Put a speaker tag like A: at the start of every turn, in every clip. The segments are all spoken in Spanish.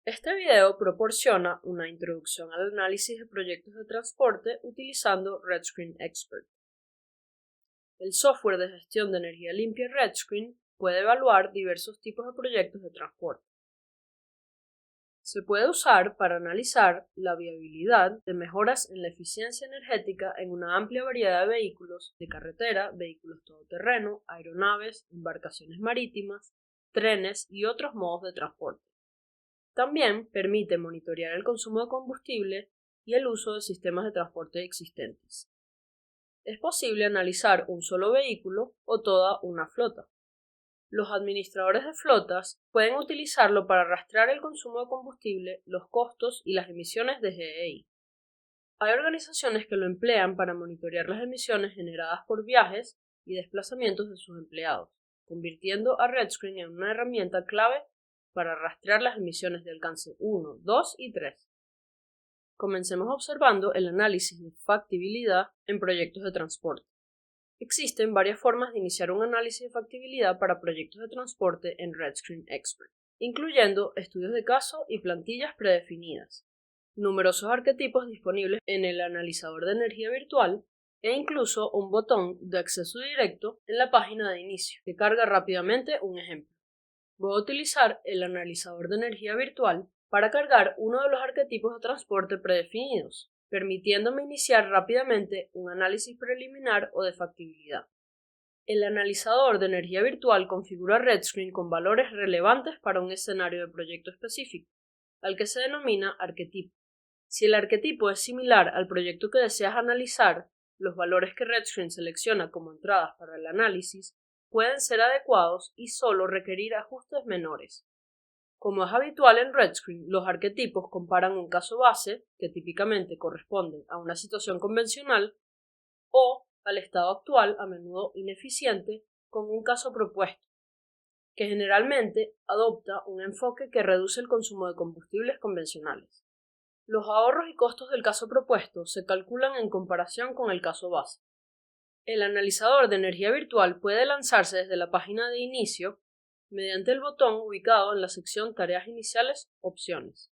A: Este video proporciona una introducción al análisis de proyectos de transporte utilizando RedScreen Expert. El software de gestión de energía limpia RedScreen puede evaluar diversos tipos de proyectos de transporte. Se puede usar para analizar la viabilidad de mejoras en la eficiencia energética en una amplia variedad de vehículos de carretera, vehículos todoterreno, aeronaves, embarcaciones marítimas, trenes y otros modos de transporte. También permite monitorear el consumo de combustible y el uso de sistemas de transporte existentes. Es posible analizar un solo vehículo o toda una flota. Los administradores de flotas pueden utilizarlo para rastrear el consumo de combustible, los costos y las emisiones de GEI. Hay organizaciones que lo emplean para monitorear las emisiones generadas por viajes y desplazamientos de sus empleados, convirtiendo a RedScreen en una herramienta clave para rastrear las emisiones de alcance 1, 2 y 3. Comencemos observando el análisis de factibilidad en proyectos de transporte. Existen varias formas de iniciar un análisis de factibilidad para proyectos de transporte en RedScreen Expert, incluyendo estudios de caso y plantillas predefinidas, numerosos arquetipos disponibles en el analizador de energía virtual e incluso un botón de acceso directo en la página de inicio que carga rápidamente un ejemplo. Voy a utilizar el analizador de energía virtual para cargar uno de los arquetipos de transporte predefinidos, permitiéndome iniciar rápidamente un análisis preliminar o de factibilidad. El analizador de energía virtual configura RedScreen con valores relevantes para un escenario de proyecto específico, al que se denomina arquetipo. Si el arquetipo es similar al proyecto que deseas analizar, los valores que RedScreen selecciona como entradas para el análisis pueden ser adecuados y solo requerir ajustes menores. Como es habitual en RedScreen, los arquetipos comparan un caso base, que típicamente corresponde a una situación convencional, o al estado actual, a menudo ineficiente, con un caso propuesto, que generalmente adopta un enfoque que reduce el consumo de combustibles convencionales. Los ahorros y costos del caso propuesto se calculan en comparación con el caso base. El analizador de energía virtual puede lanzarse desde la página de inicio mediante el botón ubicado en la sección Tareas iniciales, Opciones.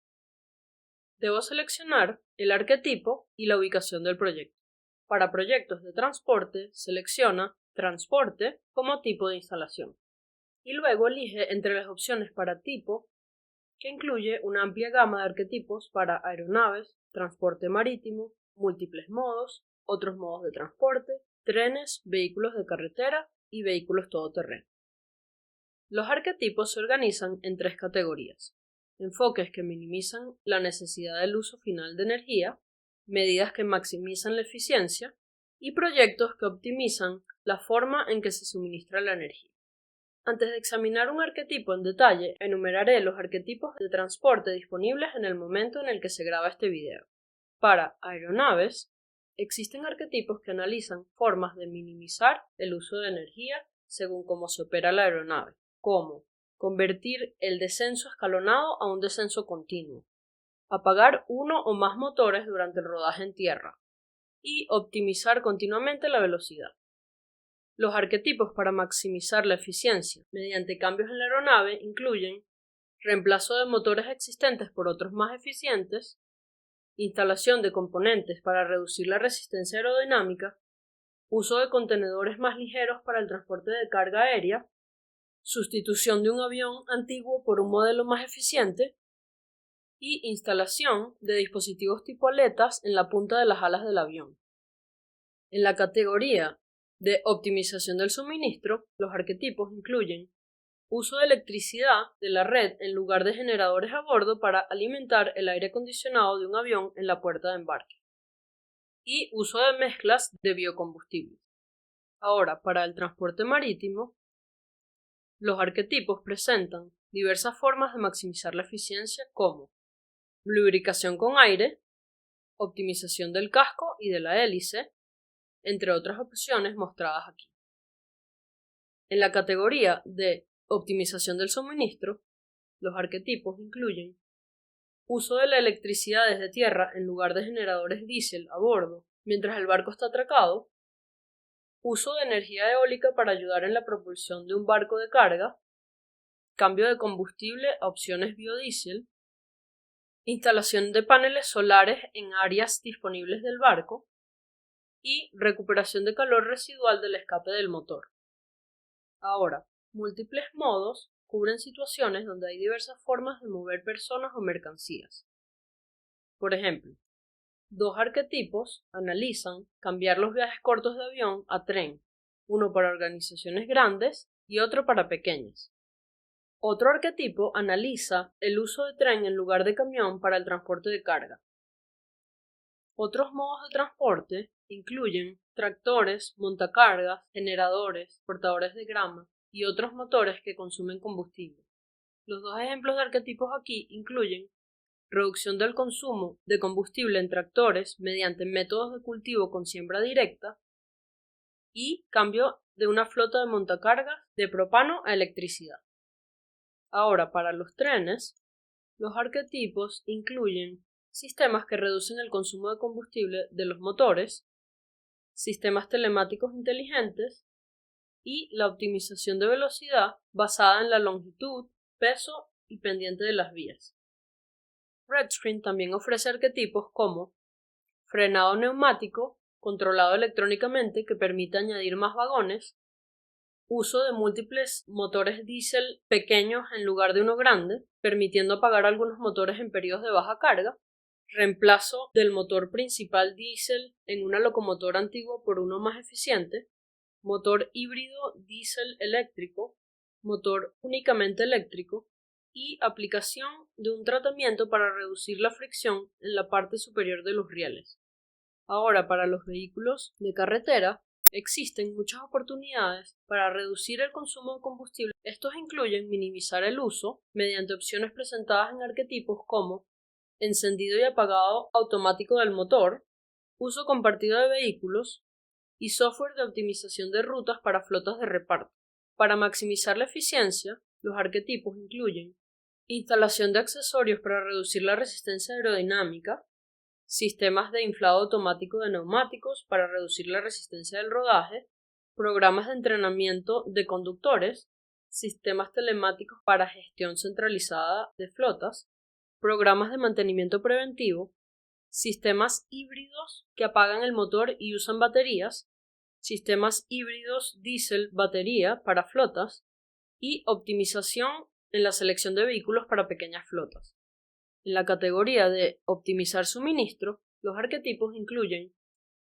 A: Debo seleccionar el arquetipo y la ubicación del proyecto. Para proyectos de transporte, selecciona Transporte como tipo de instalación y luego elige entre las opciones para tipo, que incluye una amplia gama de arquetipos para aeronaves, transporte marítimo, múltiples modos, otros modos de transporte, trenes, vehículos de carretera y vehículos todoterreno. Los arquetipos se organizan en tres categorías: enfoques que minimizan la necesidad del uso final de energía, medidas que maximizan la eficiencia y proyectos que optimizan la forma en que se suministra la energía. Antes de examinar un arquetipo en detalle, enumeraré los arquetipos de transporte disponibles en el momento en el que se graba este video. Para aeronaves, existen arquetipos que analizan formas de minimizar el uso de energía según cómo se opera la aeronave, como convertir el descenso escalonado a un descenso continuo, apagar uno o más motores durante el rodaje en tierra y optimizar continuamente la velocidad. Los arquetipos para maximizar la eficiencia mediante cambios en la aeronave incluyen reemplazo de motores existentes por otros más eficientes, instalación de componentes para reducir la resistencia aerodinámica, uso de contenedores más ligeros para el transporte de carga aérea, sustitución de un avión antiguo por un modelo más eficiente y instalación de dispositivos tipo aletas en la punta de las alas del avión. En la categoría de optimización del suministro, los arquetipos incluyen uso de electricidad de la red en lugar de generadores a bordo para alimentar el aire acondicionado de un avión en la puerta de embarque, y uso de mezclas de biocombustibles. Ahora, para el transporte marítimo, los arquetipos presentan diversas formas de maximizar la eficiencia como lubricación con aire, optimización del casco y de la hélice, entre otras opciones mostradas aquí. En la categoría de optimización del suministro, los arquetipos incluyen uso de la electricidad desde tierra en lugar de generadores diésel a bordo mientras el barco está atracado, uso de energía eólica para ayudar en la propulsión de un barco de carga, cambio de combustible a opciones biodiesel, instalación de paneles solares en áreas disponibles del barco y recuperación de calor residual del escape del motor. Ahora, múltiples modos cubren situaciones donde hay diversas formas de mover personas o mercancías. Por ejemplo, dos arquetipos analizan cambiar los viajes cortos de avión a tren, uno para organizaciones grandes y otro para pequeñas. Otro arquetipo analiza el uso de tren en lugar de camión para el transporte de carga. Otros modos de transporte incluyen tractores, montacargas, generadores, portadores de grama y otros motores que consumen combustible. Los dos ejemplos de arquetipos aquí incluyen reducción del consumo de combustible en tractores mediante métodos de cultivo con siembra directa y cambio de una flota de montacargas de propano a electricidad. Ahora, para los trenes, los arquetipos incluyen sistemas que reducen el consumo de combustible de los motores, sistemas telemáticos inteligentes y la optimización de velocidad basada en la longitud, peso y pendiente de las vías. Redscreen también ofrece arquetipos como frenado neumático, controlado electrónicamente que permite añadir más vagones, uso de múltiples motores diésel pequeños en lugar de uno grande, permitiendo apagar algunos motores en periodos de baja carga, reemplazo del motor principal diésel en una locomotora antigua por uno más eficiente, motor híbrido diésel eléctrico, motor únicamente eléctrico y aplicación de un tratamiento para reducir la fricción en la parte superior de los rieles. Ahora, para los vehículos de carretera, existen muchas oportunidades para reducir el consumo de combustible. Estos incluyen minimizar el uso mediante opciones presentadas en arquetipos como encendido y apagado automático del motor, uso compartido de vehículos y software de optimización de rutas para flotas de reparto. Para maximizar la eficiencia, los arquetipos incluyen instalación de accesorios para reducir la resistencia aerodinámica, sistemas de inflado automático de neumáticos para reducir la resistencia del rodaje, programas de entrenamiento de conductores, sistemas telemáticos para gestión centralizada de flotas, programas de mantenimiento preventivo, sistemas híbridos que apagan el motor y usan baterías, sistemas híbridos diésel-batería para flotas y optimización en la selección de vehículos para pequeñas flotas. En la categoría de optimizar suministro, los arquetipos incluyen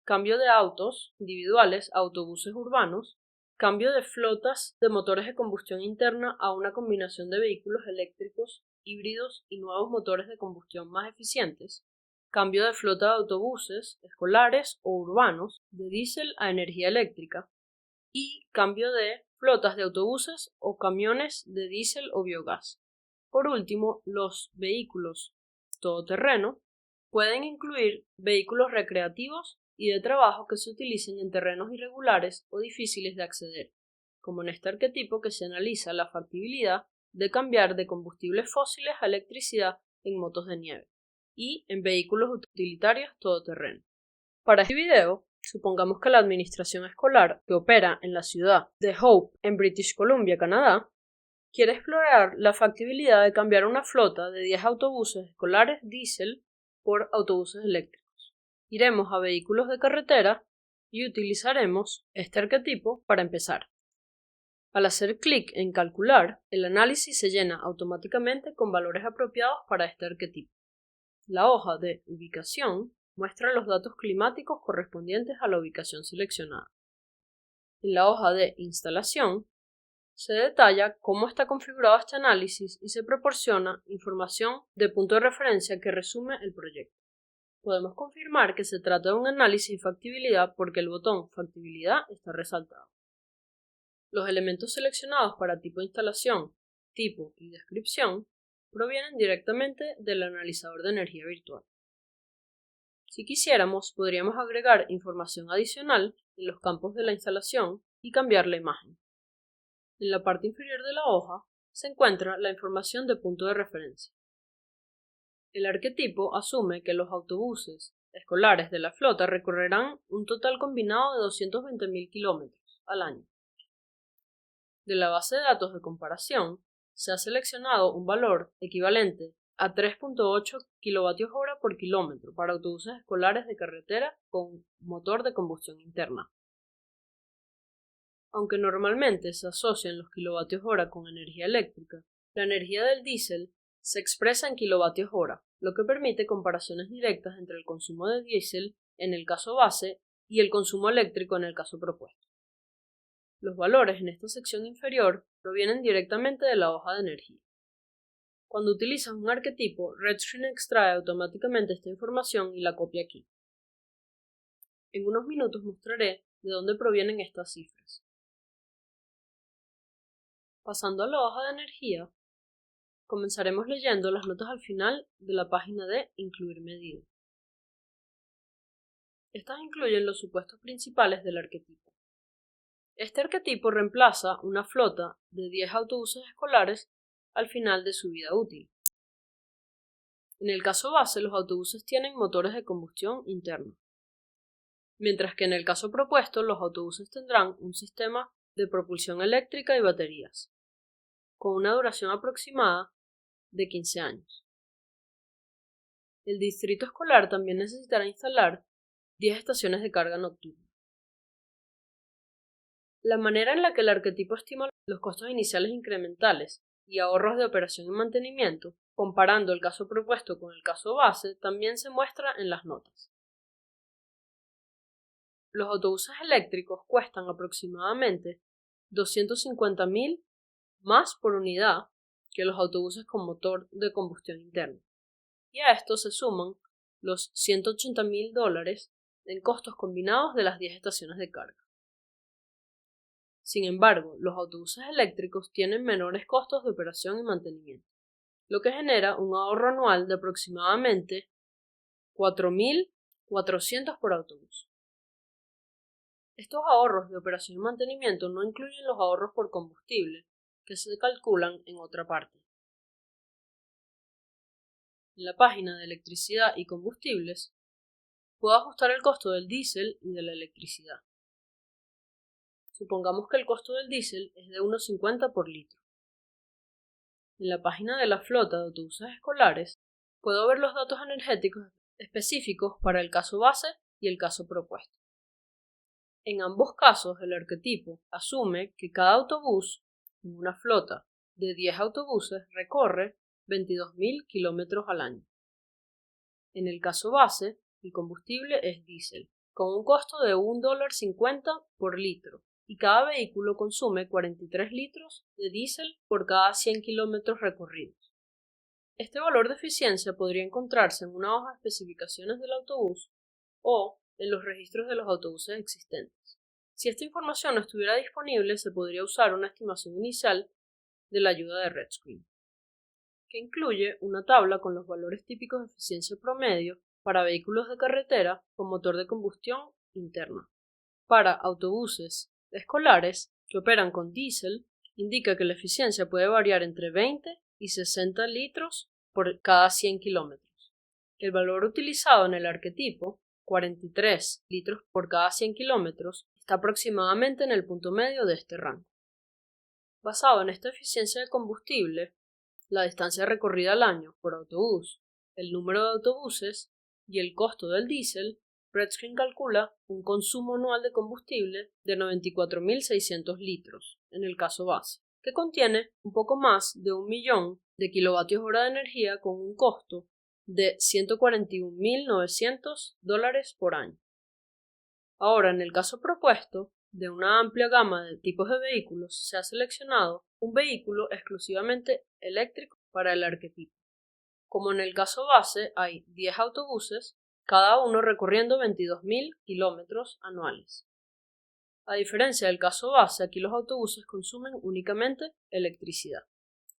A: cambio de autos individuales a autobuses urbanos, cambio de flotas de motores de combustión interna a una combinación de vehículos eléctricos, híbridos y nuevos motores de combustión más eficientes, cambio de flota de autobuses escolares o urbanos de diésel a energía eléctrica y cambio de flotas de autobuses o camiones de diésel o biogás. Por último, los vehículos todoterreno pueden incluir vehículos recreativos y de trabajo que se utilicen en terrenos irregulares o difíciles de acceder, como en este arquetipo que se analiza la factibilidad de cambiar de combustibles fósiles a electricidad en motos de nieve y en vehículos utilitarios todoterreno. Para este video, supongamos que la administración escolar que opera en la ciudad de Hope, en British Columbia, Canadá, quiere explorar la factibilidad de cambiar una flota de 10 autobuses escolares diésel por autobuses eléctricos. Iremos a vehículos de carretera y utilizaremos este arquetipo para empezar. Al hacer clic en calcular, el análisis se llena automáticamente con valores apropiados para este arquetipo. La hoja de ubicación muestra los datos climáticos correspondientes a la ubicación seleccionada. En la hoja de instalación se detalla cómo está configurado este análisis y se proporciona información de punto de referencia que resume el proyecto. Podemos confirmar que se trata de un análisis de factibilidad porque el botón Factibilidad está resaltado. Los elementos seleccionados para tipo de instalación, tipo y descripción provienen directamente del analizador de energía virtual. Si quisiéramos, podríamos agregar información adicional en los campos de la instalación y cambiar la imagen. En la parte inferior de la hoja se encuentra la información de punto de referencia. El arquetipo asume que los autobuses escolares de la flota recorrerán un total combinado de 220.000 kilómetros al año. De la base de datos de comparación, se ha seleccionado un valor equivalente a 3.8 kWh por kilómetro para autobuses escolares de carretera con motor de combustión interna. Aunque normalmente se asocian los kilovatios hora con energía eléctrica, la energía del diésel se expresa en kilovatios hora, lo que permite comparaciones directas entre el consumo de diésel en el caso base y el consumo eléctrico en el caso propuesto. Los valores en esta sección inferior provienen directamente de la hoja de energía. Cuando utilizas un arquetipo, RedScreen extrae automáticamente esta información y la copia aquí. En unos minutos mostraré de dónde provienen estas cifras. Pasando a la hoja de energía, comenzaremos leyendo las notas al final de la página de Incluir medida. Estas incluyen los supuestos principales del arquetipo. Este arquetipo reemplaza una flota de 10 autobuses escolares al final de su vida útil. En el caso base, los autobuses tienen motores de combustión interna, mientras que en el caso propuesto, los autobuses tendrán un sistema de propulsión eléctrica y baterías, con una duración aproximada de 15 años. El distrito escolar también necesitará instalar 10 estaciones de carga nocturna. La manera en la que el arquetipo estima los costos iniciales incrementales y ahorros de operación y mantenimiento, comparando el caso propuesto con el caso base, también se muestra en las notas. Los autobuses eléctricos cuestan aproximadamente $250,000 más por unidad que los autobuses con motor de combustión interna, y a esto se suman los $180,000 en costos combinados de las 10 estaciones de carga. Sin embargo, los autobuses eléctricos tienen menores costos de operación y mantenimiento, lo que genera un ahorro anual de aproximadamente $4,400 por autobús. Estos ahorros de operación y mantenimiento no incluyen los ahorros por combustible, que se calculan en otra parte. En la página de electricidad y combustibles, puedo ajustar el costo del diésel y de la electricidad. Supongamos que el costo del diésel es de 1.50 por litro. En la página de la flota de autobuses escolares, puedo ver los datos energéticos específicos para el caso base y el caso propuesto. En ambos casos, el arquetipo asume que cada autobús en una flota de 10 autobuses recorre 22,000 kilómetros al año. En el caso base, el combustible es diésel, con un costo de $1.50 por litro, y cada vehículo consume 43 litros de diésel por cada 100 kilómetros recorridos. Este valor de eficiencia podría encontrarse en una hoja de especificaciones del autobús o en los registros de los autobuses existentes. Si esta información no estuviera disponible, se podría usar una estimación inicial de la ayuda de RedScreen, que incluye una tabla con los valores típicos de eficiencia promedio para vehículos de carretera con motor de combustión interna. Para autobuses escolares que operan con diésel, indica que la eficiencia puede variar entre 20 y 60 litros por cada 100 kilómetros. El valor utilizado en el arquetipo, 43 litros por cada 100 kilómetros, está aproximadamente en el punto medio de este rango. Basado en esta eficiencia de combustible, la distancia recorrida al año por autobús, el número de autobuses y el costo del diésel, RedScreen calcula un consumo anual de combustible de 94,600 litros en el caso base, que contiene un poco más de 1.000.000 de kilovatios hora de energía con un costo de $141,900 por año. Ahora, en el caso propuesto, de una amplia gama de tipos de vehículos, se ha seleccionado un vehículo exclusivamente eléctrico para el arquetipo. Como en el caso base hay 10 autobuses, cada uno recorriendo 22,000 kilómetros anuales. A diferencia del caso base, aquí los autobuses consumen únicamente electricidad,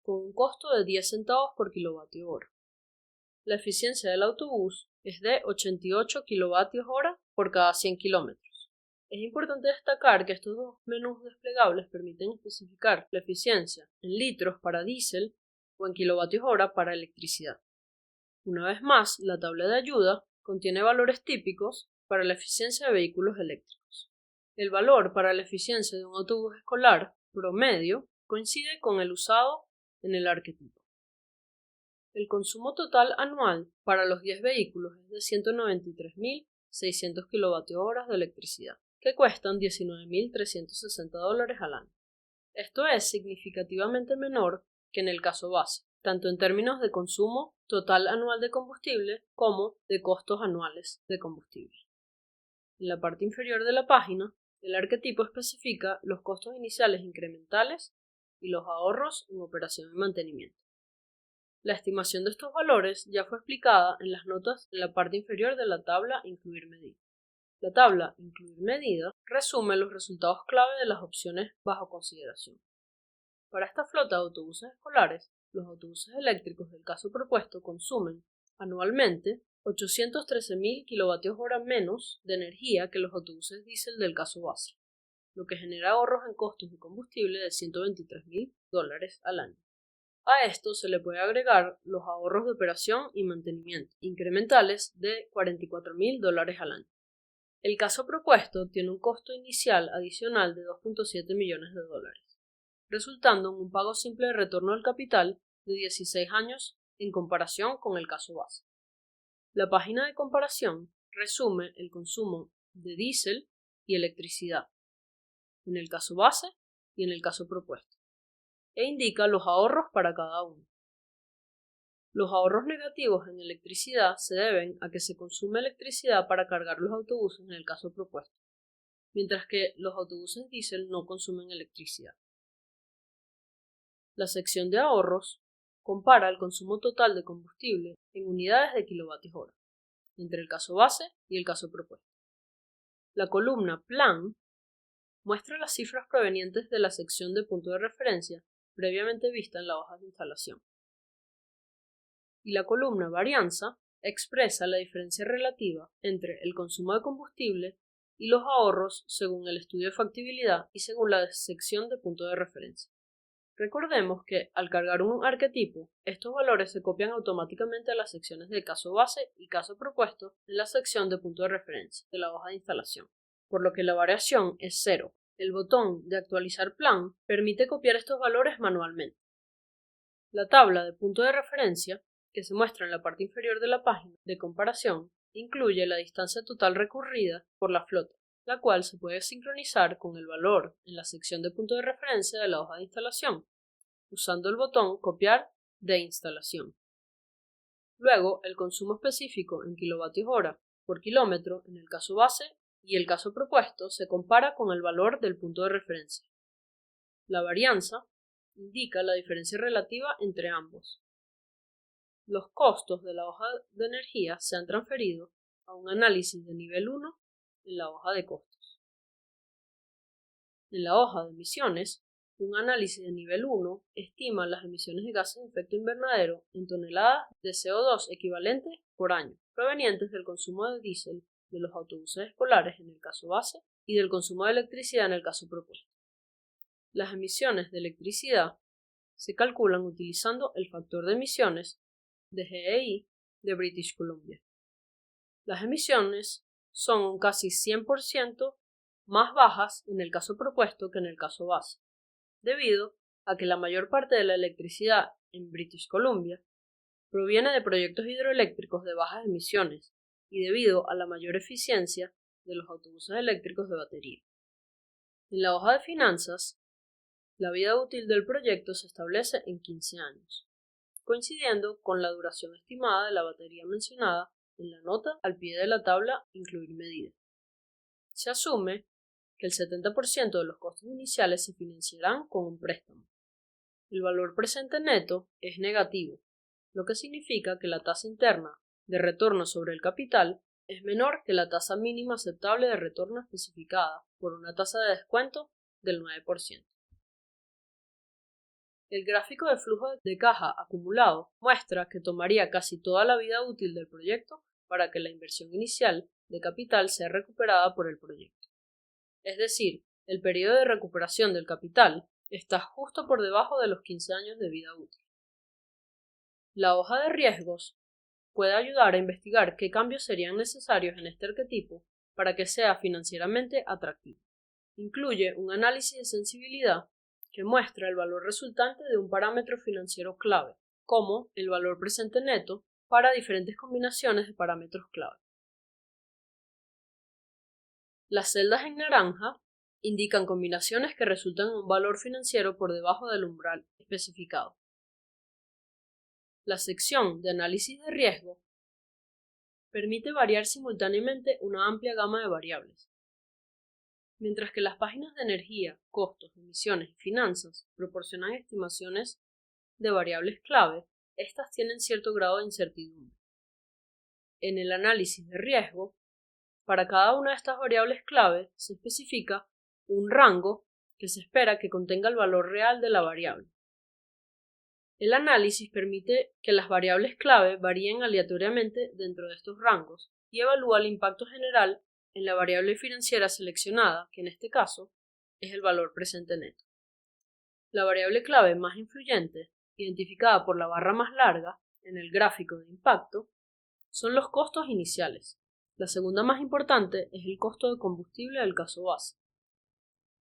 A: con un costo de 10 centavos por kilovatio hora. La eficiencia del autobús es de 88 kilovatios hora por cada 100 kilómetros. Es importante destacar que estos dos menús desplegables permiten especificar la eficiencia en litros para diésel o en kilovatios hora para electricidad. Una vez más, la tabla de ayuda contiene valores típicos para la eficiencia de vehículos eléctricos. El valor para la eficiencia de un autobús escolar promedio coincide con el usado en el arquetipo. El consumo total anual para los 10 vehículos es de 193.600 kWh de electricidad, que cuestan $19.360 al año. Esto es significativamente menor que en el caso base, tanto en términos de consumo total anual de combustible como de costos anuales de combustible. En la parte inferior de la página, el arquetipo especifica los costos iniciales incrementales y los ahorros en operación y mantenimiento. La estimación de estos valores ya fue explicada en las notas en la parte inferior de la tabla Incluir medida. La tabla Incluir medida resume los resultados clave de las opciones bajo consideración. Para esta flota de autobuses escolares, los autobuses eléctricos del caso propuesto consumen anualmente 813.000 kWh menos de energía que los autobuses diésel del caso base, lo que genera ahorros en costos de combustible de $123.000 al año. A esto se le puede agregar los ahorros de operación y mantenimiento, incrementales de $44.000 al año. El caso propuesto tiene un costo inicial adicional de $2.7 millones, resultando en un pago simple de retorno al capital de 16 años en comparación con el caso base. La página de comparación resume el consumo de diésel y electricidad, en el caso base y en el caso propuesto, e indica los ahorros para cada uno. Los ahorros negativos en electricidad se deben a que se consume electricidad para cargar los autobuses en el caso propuesto, mientras que los autobuses diésel no consumen electricidad. La sección de ahorros compara el consumo total de combustible en unidades de kWh, entre el caso base y el caso propuesto. La columna Plan muestra las cifras provenientes de la sección de punto de referencia previamente vista en la hoja de instalación. Y la columna Varianza expresa la diferencia relativa entre el consumo de combustible y los ahorros según el estudio de factibilidad y según la sección de punto de referencia. Recordemos que al cargar un arquetipo, estos valores se copian automáticamente a las secciones de caso base y caso propuesto en la sección de punto de referencia de la hoja de instalación, por lo que la variación es 0. El botón de actualizar plan permite copiar estos valores manualmente. La tabla de punto de referencia, que se muestra en la parte inferior de la página de comparación, incluye la distancia total recorrida por la flota, la cual se puede sincronizar con el valor en la sección de punto de referencia de la hoja de instalación, usando el botón Copiar de instalación. Luego, el consumo específico en kWh por kilómetro en el caso base y el caso propuesto se compara con el valor del punto de referencia. La varianza indica la diferencia relativa entre ambos. Los costos de la hoja de energía se han transferido a un análisis de nivel 1 en la hoja de costos. En la hoja de emisiones, un análisis de nivel 1 estima las emisiones de gases de efecto invernadero en toneladas de CO2 equivalentes por año, provenientes del consumo de diésel de los autobuses escolares en el caso base y del consumo de electricidad en el caso propuesto. Las emisiones de electricidad se calculan utilizando el factor de emisiones de GEI de British Columbia. Las emisiones son un casi 100% más bajas en el caso propuesto que en el caso base, debido a que la mayor parte de la electricidad en British Columbia proviene de proyectos hidroeléctricos de bajas emisiones y debido a la mayor eficiencia de los autobuses eléctricos de batería. En la hoja de finanzas, la vida útil del proyecto se establece en 15 años, coincidiendo con la duración estimada de la batería mencionada en la nota al pie de la tabla Incluir medida. Se asume que el 70% de los costos iniciales se financiarán con un préstamo. El valor presente neto es negativo, lo que significa que la tasa interna de retorno sobre el capital es menor que la tasa mínima aceptable de retorno especificada por una tasa de descuento del 9%. El gráfico de flujo de caja acumulado muestra que tomaría casi toda la vida útil del proyecto para que la inversión inicial de capital sea recuperada por el proyecto. Es decir, el periodo de recuperación del capital está justo por debajo de los 15 años de vida útil. La hoja de riesgos puede ayudar a investigar qué cambios serían necesarios en este arquetipo para que sea financieramente atractivo. Incluye un análisis de sensibilidad que muestra el valor resultante de un parámetro financiero clave, como el valor presente neto para diferentes combinaciones de parámetros clave. Las celdas en naranja indican combinaciones que resultan en un valor financiero por debajo del umbral especificado. La sección de análisis de riesgo permite variar simultáneamente una amplia gama de variables. Mientras que las páginas de energía, costos, emisiones y finanzas proporcionan estimaciones de variables clave, estas tienen cierto grado de incertidumbre. En el análisis de riesgo, para cada una de estas variables clave se especifica un rango que se espera que contenga el valor real de la variable. El análisis permite que las variables clave varíen aleatoriamente dentro de estos rangos y evalúa el impacto general en la variable financiera seleccionada, que en este caso es el valor presente neto. La variable clave más influyente, identificada por la barra más larga en el gráfico de impacto, son los costos iniciales. La segunda más importante es el costo de combustible del caso base.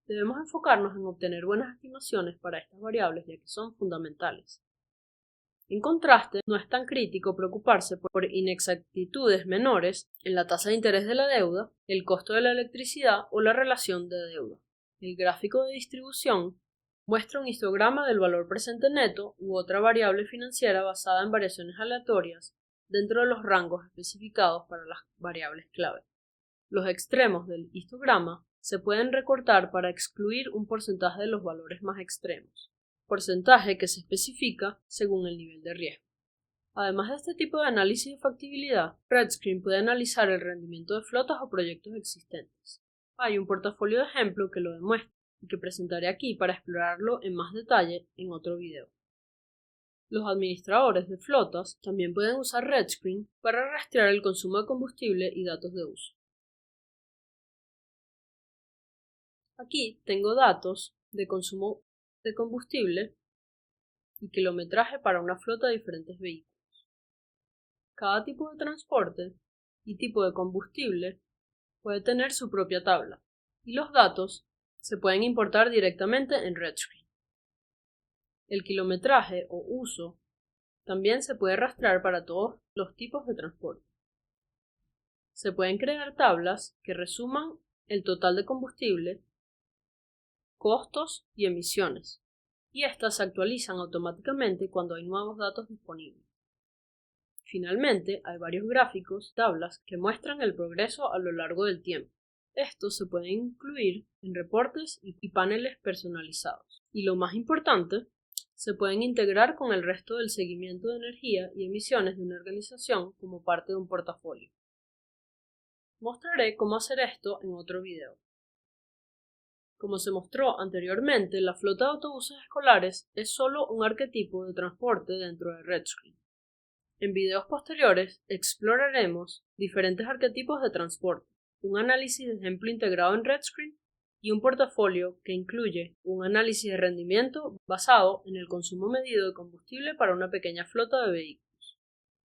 A: Debemos enfocarnos en obtener buenas estimaciones para estas variables, ya que son fundamentales. En contraste, no es tan crítico preocuparse por inexactitudes menores en la tasa de interés de la deuda, el costo de la electricidad o la relación de deuda. El gráfico de distribución muestra un histograma del valor presente neto u otra variable financiera basada en variaciones aleatorias dentro de los rangos especificados para las variables clave. Los extremos del histograma se pueden recortar para excluir un porcentaje de los valores más extremos, porcentaje que se especifica según el nivel de riesgo. Además de este tipo de análisis de factibilidad, RedScreen puede analizar el rendimiento de flotas o proyectos existentes. Hay un portafolio de ejemplo que lo demuestra y que presentaré aquí para explorarlo en más detalle en otro video. Los administradores de flotas también pueden usar RedScreen para rastrear el consumo de combustible y datos de uso. Aquí tengo datos de consumo de combustible y kilometraje para una flota de diferentes vehículos. Cada tipo de transporte y tipo de combustible puede tener su propia tabla, y los datos se pueden importar directamente en RedScreen. El kilometraje o uso también se puede rastrear para todos los tipos de transporte. Se pueden crear tablas que resuman el total de combustible, costos y emisiones, y estas se actualizan automáticamente cuando hay nuevos datos disponibles. Finalmente, hay varios gráficos, tablas, que muestran el progreso a lo largo del tiempo. Estos se pueden incluir en reportes y paneles personalizados. Y lo más importante, se pueden integrar con el resto del seguimiento de energía y emisiones de una organización como parte de un portafolio. Mostraré cómo hacer esto en otro video. Como se mostró anteriormente, la flota de autobuses escolares es solo un arquetipo de transporte dentro de RedScreen. En videos posteriores exploraremos diferentes arquetipos de transporte, un análisis de ejemplo integrado en RedScreen y un portafolio que incluye un análisis de rendimiento basado en el consumo medido de combustible para una pequeña flota de vehículos.